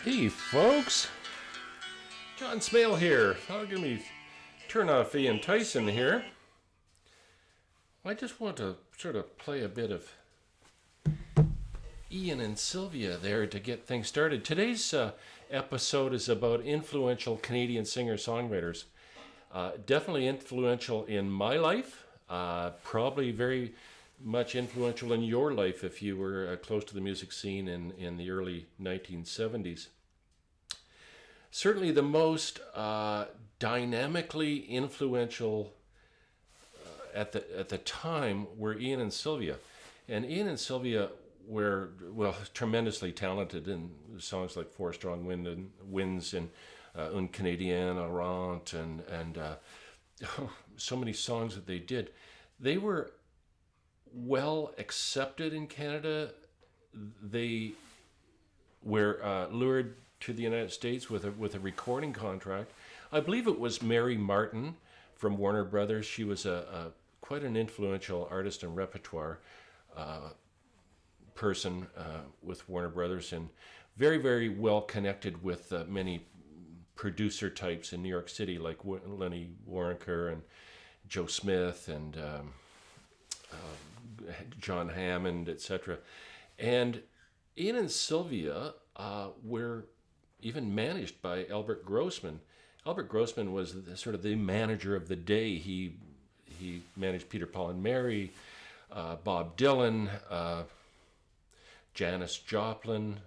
Hey folks, John Smale here. I'll give me turn off Ian Tyson here. I just want to sort of play a bit of Ian and Sylvia there to get things started. Today's episode is about influential Canadian singer-songwriters. Definitely influential in my life, probably very much influential in your life if you were close to the music scene in the early 1970s. Certainly the most dynamically influential at the time were Ian and Sylvia. And Ian and Sylvia were, tremendously talented in songs like Four Strong Winds and Un Canadien Errant and so many songs that they did. They were well accepted in Canada. They were lured to the United States with a recording contract. I believe it was Mary Martin from Warner Brothers. She was a quite an influential artist and repertoire person with Warner Brothers, and very, very well connected with many producer types in New York City, like Lenny Waronker and Joe Smith and John Hammond, etc. And Ian and Sylvia were even managed by Albert Grossman. Albert Grossman was sort of the manager of the day. He managed Peter, Paul and Mary, Bob Dylan, Janis Joplin,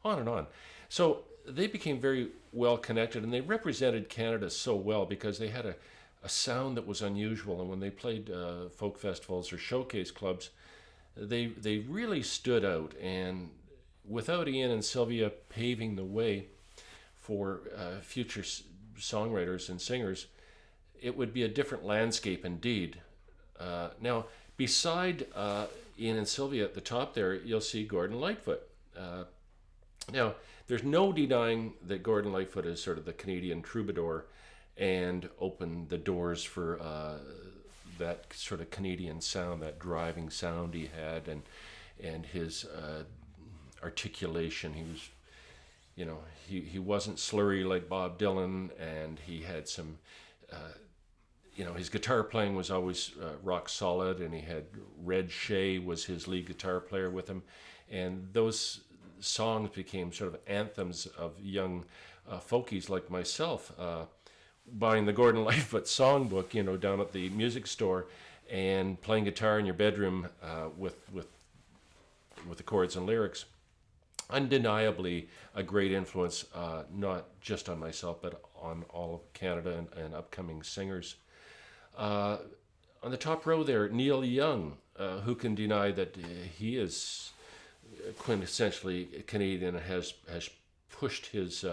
on and on. So they became very well connected, and they represented Canada so well because they had a sound that was unusual. And when they played folk festivals or showcase clubs, they really stood out. And without Ian and Sylvia paving the way for future songwriters and singers, it would be a different landscape indeed. Now, beside Ian and Sylvia at the top there, you'll see Gordon Lightfoot. Now, there's no denying that Gordon Lightfoot is sort of the Canadian troubadour and opened the doors for that sort of Canadian sound, that driving sound he had, and his articulation. He was, he wasn't slurry like Bob Dylan, and he had some, his guitar playing was always rock solid, and he had Red Shea was his lead guitar player with him, and those songs became sort of anthems of young folkies like myself. Buying the Gordon Lightfoot songbook, down at the music store, and playing guitar in your bedroom with the chords and lyrics. Undeniably a great influence, not just on myself, but on all of Canada and upcoming singers. On the top row there, Neil Young. Who can deny that he is quintessentially Canadian and has pushed his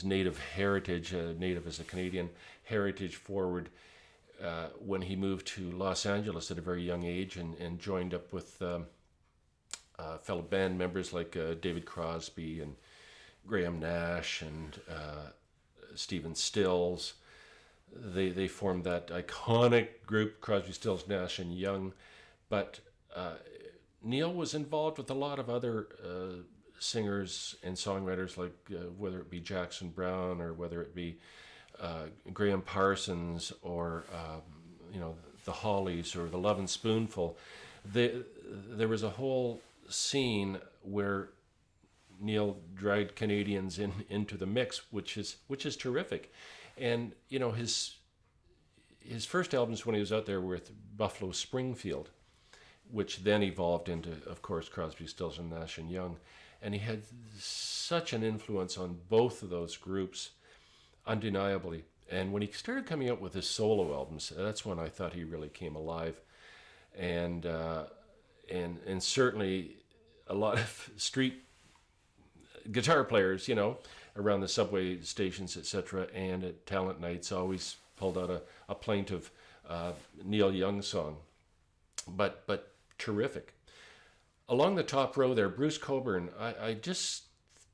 native heritage, native as a Canadian heritage, forward when he moved to Los Angeles at a very young age and joined up with fellow band members like David Crosby and Graham Nash and Stephen Stills. They formed that iconic group, Crosby, Stills, Nash and Young. But Neil was involved with a lot of other singers and songwriters, like whether it be Jackson Browne or whether it be Graham Parsons or the Hollies or the Love and Spoonful. There was a whole scene where Neil dragged Canadians into the mix, which is terrific. And his first albums when he was out there were with Buffalo Springfield, which then evolved into, of course, Crosby, Stills and Nash and Young. And he had such an influence on both of those groups, undeniably. And when he started coming out with his solo albums, that's when I thought he really came alive. And certainly a lot of street guitar players, around the subway stations, etc., and at talent nights always pulled out a plaintive Neil Young song. But terrific. Along the top row there, Bruce Cockburn. I just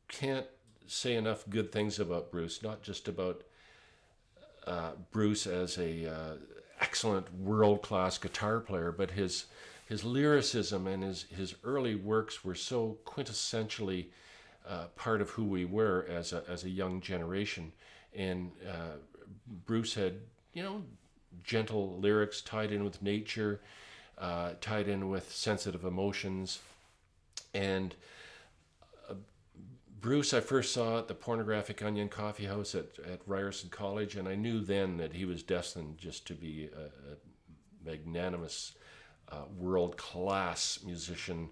can't say enough good things about Bruce, not just about Bruce as a excellent world-class guitar player, but his his lyricism and his early works were so quintessentially part of who we were as a young generation. And Bruce had, you know, gentle lyrics tied in with nature, tied in with sensitive emotions. And Bruce, I first saw at the Pornographic Onion Coffee House at Ryerson College, and I knew then that he was destined just to be a magnanimous, world-class musician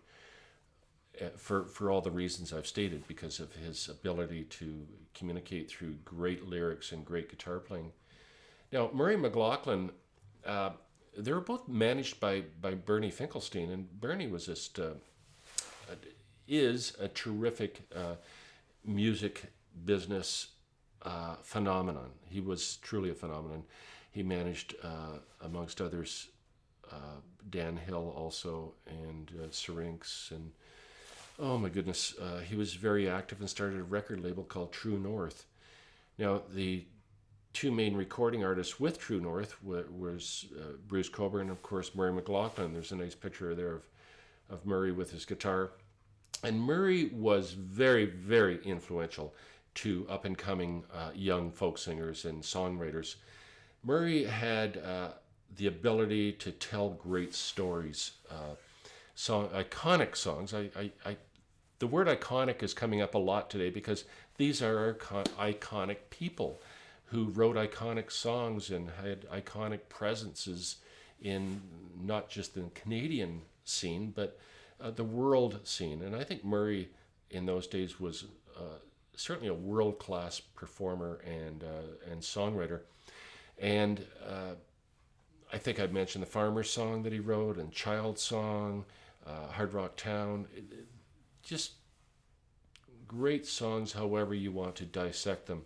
for all the reasons I've stated, because of his ability to communicate through great lyrics and great guitar playing. Now, Murray McLaughlin, they were both managed by Bernie Finkelstein, and Bernie was just is a terrific music business phenomenon. He was truly a phenomenon. He managed, amongst others, Dan Hill also, and Syrinx, and oh my goodness, he was very active and started a record label called True North. Now, the two main recording artists with True North was Bruce Coburn and, of course, Murray McLaughlin. There's a nice picture there of Murray with his guitar. And Murray was very, very influential to up-and-coming young folk singers and songwriters. Murray had the ability to tell great stories, iconic songs. The word iconic is coming up a lot today because these are iconic people who wrote iconic songs and had iconic presences in not just the Canadian scene, but the world scene. And I think Murray in those days was certainly a world-class performer and songwriter. And I think I've mentioned the Farmer's Song that he wrote, and Child Song, Hard Rock Town. Just great songs, however you want to dissect them.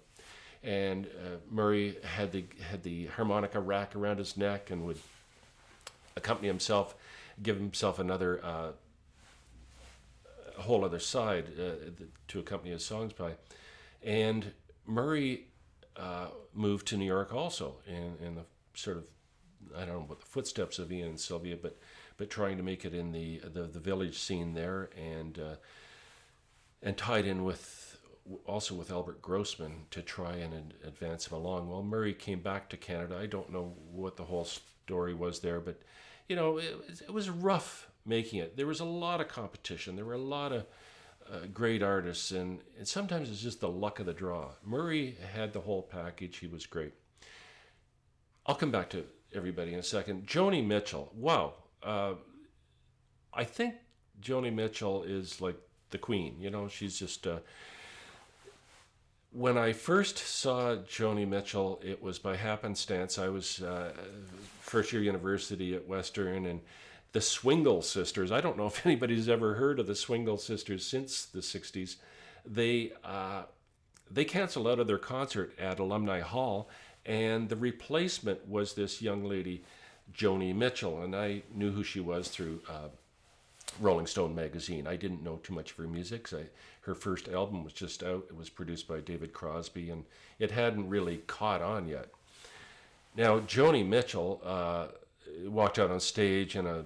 And Murray had the harmonica rack around his neck and would accompany himself, give himself another a whole other side to accompany his songs by. And Murray moved to New York also in the sort of, I don't know about the footsteps of Ian and Sylvia, but trying to make it in the village scene there, and tied in with also with Albert Grossman to try and advance him along. Well, Murray came back to Canada. I don't know what the whole story was there, but you know, it was rough making it. There was a lot of competition. There were a lot of great artists, and sometimes it's just the luck of the draw. Murray had the whole package. He was great. I'll come back to everybody in a second. Joni Mitchell. Wow. I think Joni Mitchell is like the queen. You know, she's just... When I first saw Joni Mitchell, it was by happenstance. I was first year university at Western, and the Swingle Sisters, I don't know if anybody's ever heard of the Swingle Sisters since the 60s. They canceled out of their concert at Alumni Hall, and the replacement was this young lady, Joni Mitchell, and I knew who she was through Rolling Stone magazine. I didn't know too much of her music. Her first album was just out. It was produced by David Crosby, and it hadn't really caught on yet. Now, Joni Mitchell walked out on stage in a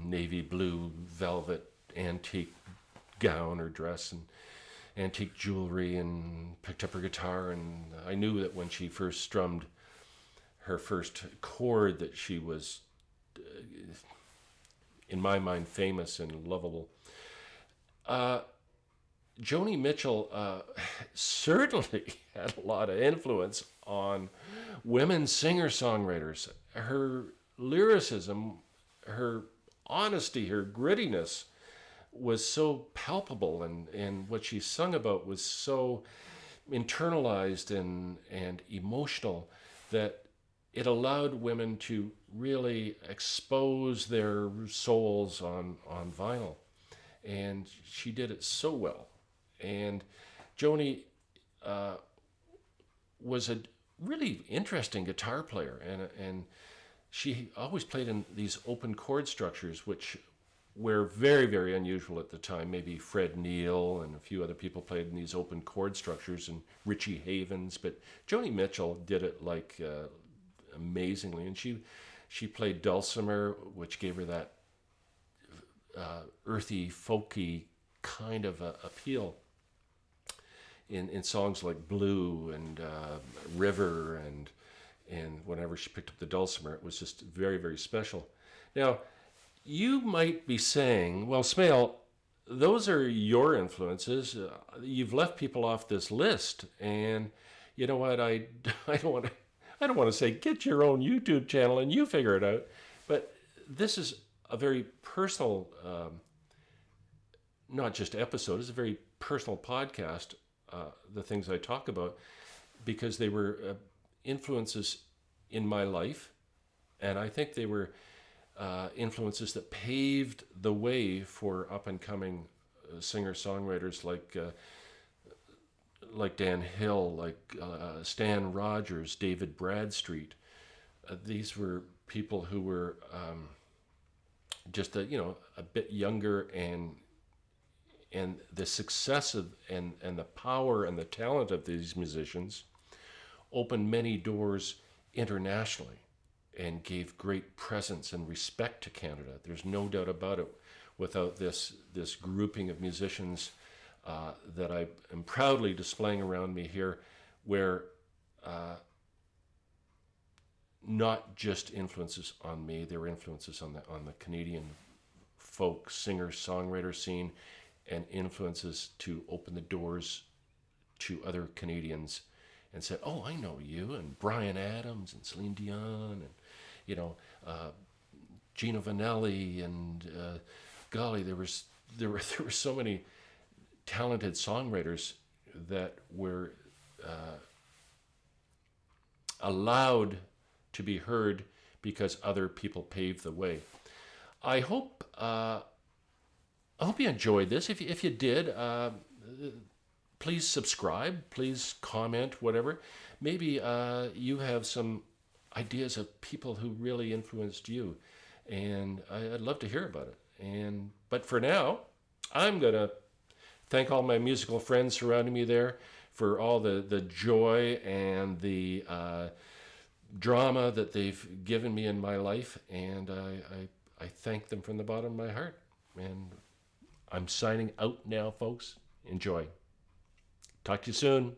navy blue velvet antique gown or dress and antique jewelry, and picked up her guitar, and I knew that when she first strummed her first chord that she was, in my mind, famous and lovable. Joni Mitchell certainly had a lot of influence on women singer-songwriters. Her lyricism, her honesty, her grittiness was so palpable, and what she sung about was so internalized and emotional that it allowed women to really expose their souls on vinyl. And she did it so well. And Joni was a really interesting guitar player, and she always played in these open chord structures, which were very, very unusual at the time. Maybe Fred Neil and a few other people played in these open chord structures, and Richie Havens, but Joni Mitchell did it like amazingly, and she played dulcimer, which gave her that earthy, folky kind of appeal in songs like Blue and River, and whenever she picked up the dulcimer, it was just very, very special. Now, you might be saying, well, Smale, those are your influences. You've left people off this list, and you know what? I don't want to. I don't want to say get your own YouTube channel and you figure it out, but this is a very personal, not just episode. It's a very personal podcast. The things I talk about, because they were influences in my life, and I think they were influences that paved the way for up and coming singer-songwriters like Dan Hill, like Stan Rogers, David Bradstreet. These were people who were just a bit younger, and the success of and the power and the talent of these musicians opened many doors internationally and gave great presence and respect to Canada. There's no doubt about it. Without this grouping of musicians that I am proudly displaying around me here, where not just influences on me, they were influences on the Canadian folk singer songwriter scene, and influences to open the doors to other Canadians, and said, "Oh, I know you," and Bryan Adams and Celine Dion, and Gino Vanelli, and golly, there were so many talented songwriters that were allowed to be heard because other people paved the way. I hope you enjoyed this. If you did, please subscribe. Please comment. Whatever. Maybe you have some ideas of people who really influenced you, and I'd love to hear about it. But for now, I'm gonna thank all my musical friends surrounding me there for all the joy and the drama that they've given me in my life, and I thank them from the bottom of my heart. And I'm signing out now, folks. Enjoy. Talk to you soon.